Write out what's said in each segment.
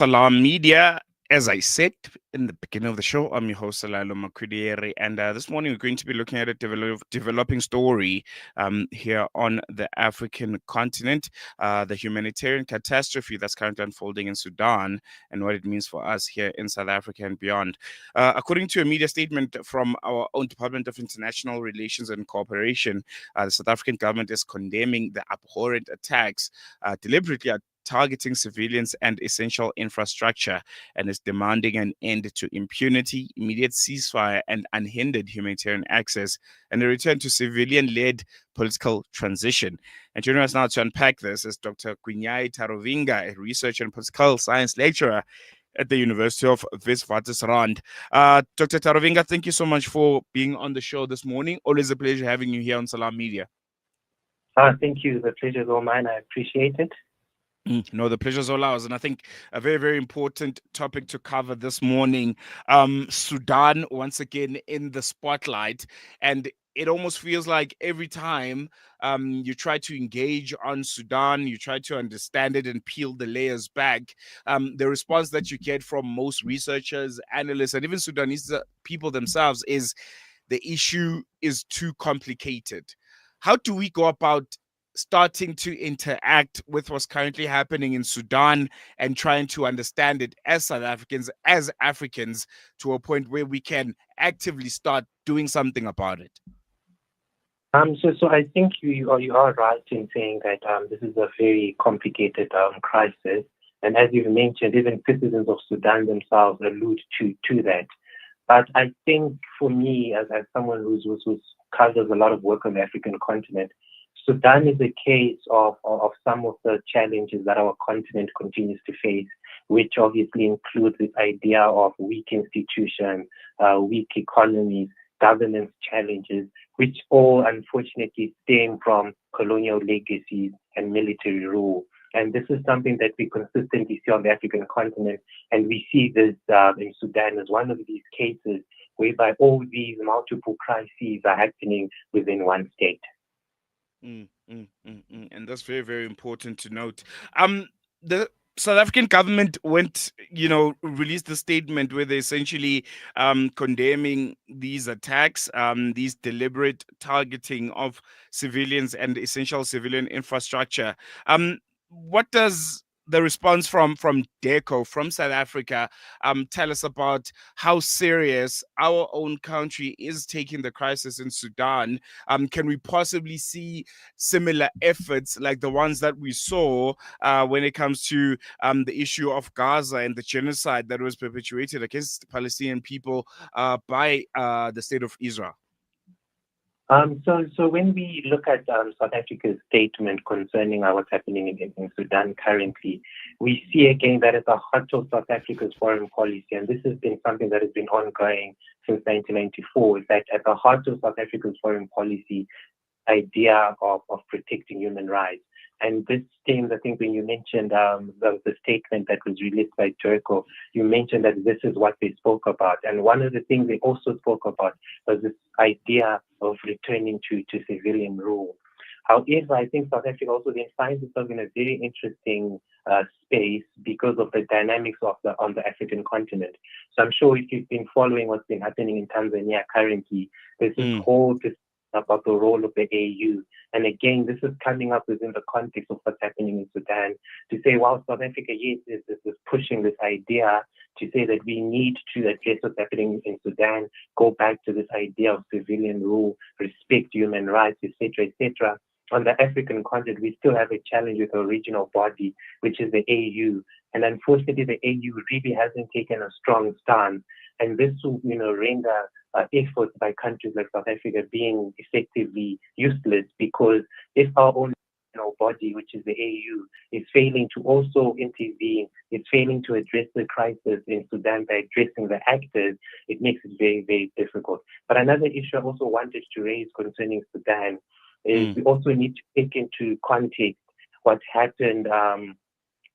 Salam Media. As I said in the beginning of the show, I'm your host, Salalo Makudieri, and this morning we're going to be looking at a developing story here on the African continent, the humanitarian catastrophe that's currently unfolding in Sudan, and what it means for us here in South Africa and beyond. According to a media statement from our own Department of International Relations and Cooperation, the South African government is condemning the abhorrent attacks deliberately targeting civilians and essential infrastructure, and is demanding an end to impunity, immediate ceasefire, and unhindered humanitarian access, and a return to civilian led political transition. And joining us now to unpack this is Dr. Gwinyai Taruvinga, a research and political science lecturer at the University of Witwatersrand. Dr. Taruvinga, thank you so much for being on the show this morning. Always a pleasure having you here on Salam Media. Thank you. The pleasure is all mine. I appreciate it. No, the pleasure's all ours. And I think a very, very important topic to cover this morning. Sudan, once again, in the spotlight. And it almost feels like every time you try to engage on Sudan, you try to understand it and peel the layers back, the response that you get from most researchers, analysts, and even Sudanese people themselves is the issue is too complicated. How do we go about starting to interact with what's currently happening in Sudan and trying to understand it as South Africans, as Africans, to a point where we can actively start doing something about it? So I think you are right in saying that this is a very complicated crisis, and as you've mentioned, even citizens of Sudan themselves allude to that. But I think for me, as someone who's covers a lot of work on the African continent, Sudan is a case of some of the challenges that our continent continues to face, which obviously includes this idea of weak institutions, weak economies, governance challenges, which all unfortunately stem from colonial legacies and military rule. And this is something that we consistently see on the African continent, and we see this in Sudan as one of these cases whereby all these multiple crises are happening within one state. And that's very, very important to note. The South African government released a statement where they essentially condemning these attacks, these deliberate targeting of civilians and essential civilian infrastructure. What does the response from DECO, from South Africa, tell us about how serious our own country is taking the crisis in Sudan? Can we possibly see similar efforts like the ones that we saw when it comes to the issue of Gaza and the genocide that was perpetuated against the Palestinian people by the state of Israel? So when we look at South Africa's statement concerning what's happening in Sudan currently, we see again that at the heart of South Africa's foreign policy, and this has been something that has been ongoing since 1994, is that at the heart of South Africa's foreign policy, idea of protecting human rights. And this stems, I think, when you mentioned the statement that was released by Turco, you mentioned that this is what they spoke about. And one of the things they also spoke about was this idea of returning to civilian rule. However, I think South Africa also then finds itself in a very interesting space because of the dynamics on the African continent. So I'm sure if you've been following what's been happening in Tanzania currently, there's this whole about the role of the AU. And again, this is coming up within the context of what's happening in Sudan to say, well, South Africa, yes, is pushing this idea to say that we need to address what's happening in Sudan, go back to this idea of civilian rule, respect human rights, etc., etc. On the African continent, we still have a challenge with the regional body, which is the AU. And unfortunately, the AU really hasn't taken a strong stance. And this will, render efforts by countries like South Africa being effectively useless, because if our own body, which is the AU, is failing to also intervene, is failing to address the crisis in Sudan by addressing the actors, it makes it very, very difficult. But another issue I also wanted to raise concerning Sudan is we also need to take into context what happened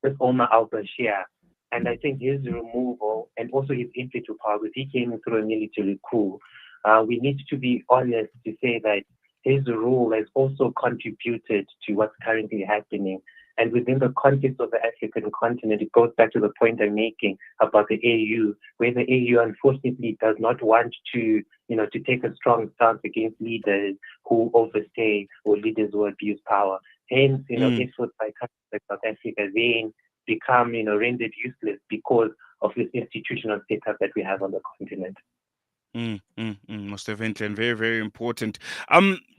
with Omar al-Bashir. And I think his removal and also his entry to power, because he came through a military coup, we need to be honest to say that his rule has also contributed to what's currently happening. And within the context of the African continent, it goes back to the point I'm making about the AU, where the AU unfortunately does not want to, to take a strong stance against leaders who overstay or leaders who abuse power. Hence, efforts by countries like South Africa then become, rendered useless because of this institutional setup that we have on the continent. Most definitely, and very, very important.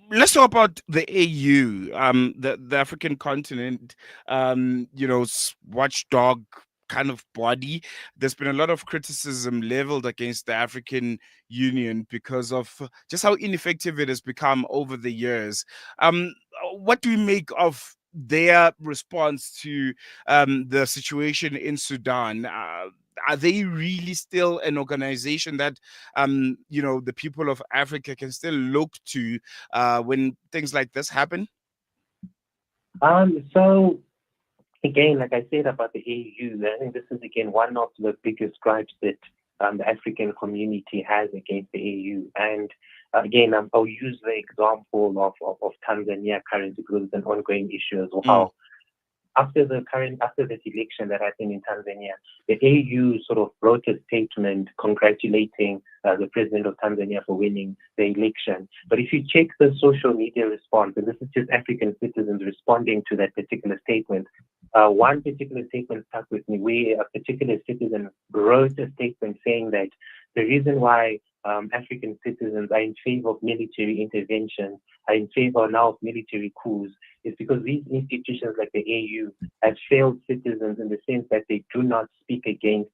Let's talk about the AU, the African continent, watchdog kind of body. There's been a lot of criticism leveled against the African Union because of just how ineffective it has become over the years. What do we make of their response to the situation in Sudan? Are they really still an organization that the people of Africa can still look to when things like this happen? So again, like I said about the AU, I think this is again one of the biggest gripes that the African community has against the AU. And again, I'll use the example of Tanzania currently because it's an ongoing issue as well. After this election that happened in Tanzania, the AU sort of wrote a statement congratulating the president of Tanzania for winning the election. But if you check the social media response, and this is just African citizens responding to that particular statement, one particular statement stuck with me where a particular citizen wrote a statement saying that the reason why African citizens are in favor of military intervention, are in favor now of military coups, is because these institutions like the AU have failed citizens in the sense that they do not speak against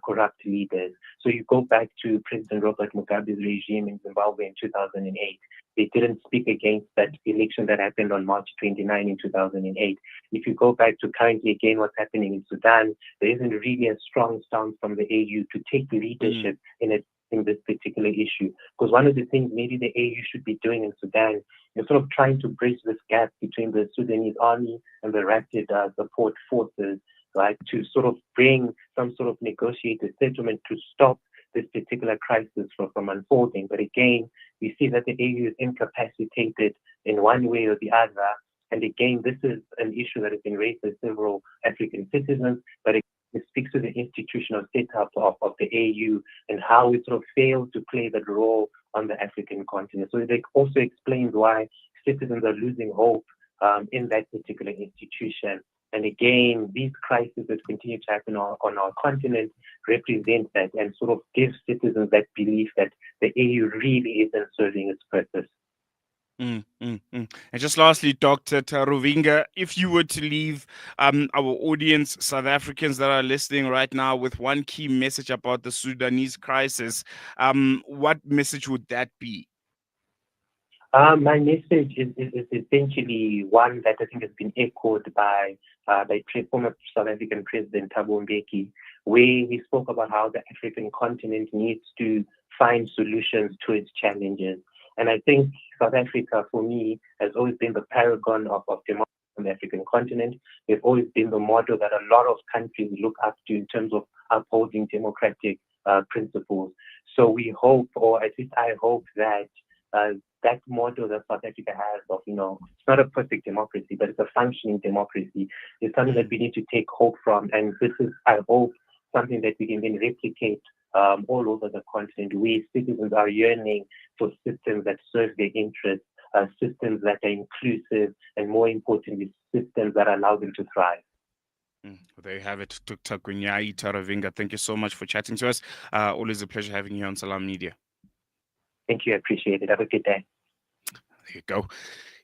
corrupt leaders. So you go back to President Robert Mugabe's regime in Zimbabwe in 2008. They didn't speak against that election that happened on March 29 in 2008. If you go back to currently again what's happening in Sudan, there isn't really a strong stance from the AU to take leadership in this particular issue. Because one of the things maybe the AU should be doing in Sudan is sort of trying to bridge this gap between the Sudanese army and the rapid support forces, right, to sort of bring some sort of negotiated settlement to stop this particular crisis from unfolding. But again, we see that the AU is incapacitated in one way or the other. And again, this is an issue that has been raised by several African citizens, but it speaks to the institutional setup of the AU and how it sort of failed to play that role on the African continent. So it also explains why citizens are losing hope in that particular institution. And again, these crises that continue to happen on our continent represent that and sort of give citizens that belief that the AU really isn't serving its purpose. And just lastly, Dr. Taruvinga, if you were to leave our audience, South Africans that are listening right now, with one key message about the Sudanese crisis, what message would that be? My message is essentially one that I think has been echoed by former South African President Thabo Mbeki, where he spoke about how the African continent needs to find solutions to its challenges. And I think South Africa, for me, has always been the paragon of democracy on the African continent. They've always been the model that a lot of countries look up to in terms of upholding democratic principles. So we hope, or at least I hope, that that model that South Africa has of, it's not a perfect democracy, but it's a functioning democracy, is something that we need to take hope from. And this is, I hope, something that we can then replicate all over the continent, where citizens are yearning for systems that serve their interests, systems that are inclusive, and more importantly, systems that allow them to thrive. Well, there you have it, Dr. Gwinyai Taruvinga. Thank you so much for chatting to us. Always a pleasure having you on Salam Media. Thank you. I appreciate it. Have a good day. There you go.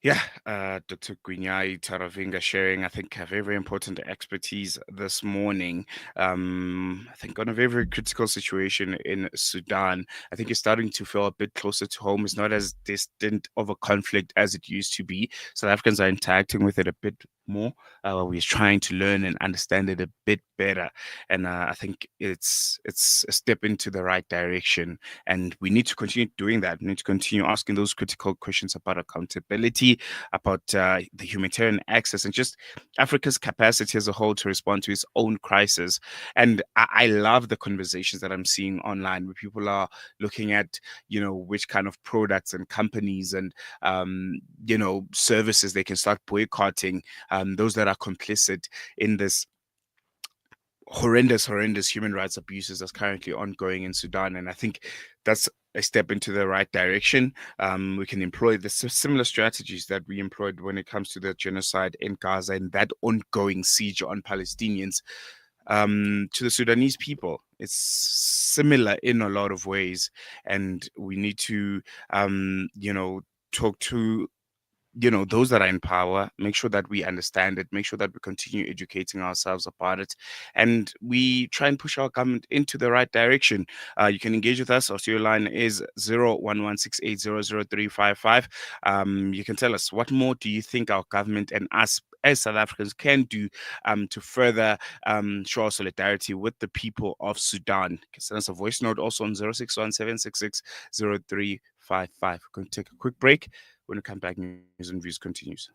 Yeah, Dr. Gwinyai Taruvinga sharing, I think, a very, very important expertise this morning. I think on a very, very critical situation in Sudan. I think it's starting to feel a bit closer to home. It's not as distant of a conflict as it used to be. South Africans are interacting with it a bit more. We're trying to learn and understand it a bit better. And I think it's a step into the right direction. And we need to continue doing that. We need to continue asking those critical questions about accountability, about the humanitarian access, and just Africa's capacity as a whole to respond to its own crisis. And I love the conversations that I'm seeing online where people are looking at, which kind of products and companies and, services they can start boycotting those that are complicit in this horrendous human rights abuses that's currently ongoing in Sudan. And I think that's a step into the right direction. We can employ the similar strategies that we employed when it comes to the genocide in Gaza and that ongoing siege on Palestinians, to the Sudanese people. It's similar in a lot of ways, and we need to, talk to those that are in power, make sure that we understand it, make sure that we continue educating ourselves about it, and we try and push our government into the right direction. You can engage with us. Our studio line is 0116800355. You can tell us, what more do you think our government and us as South Africans can do to further show our solidarity with the people of Sudan? You can send us a voice note also on 0617660355. We're going to take a quick break. When we come back, News and Views continues.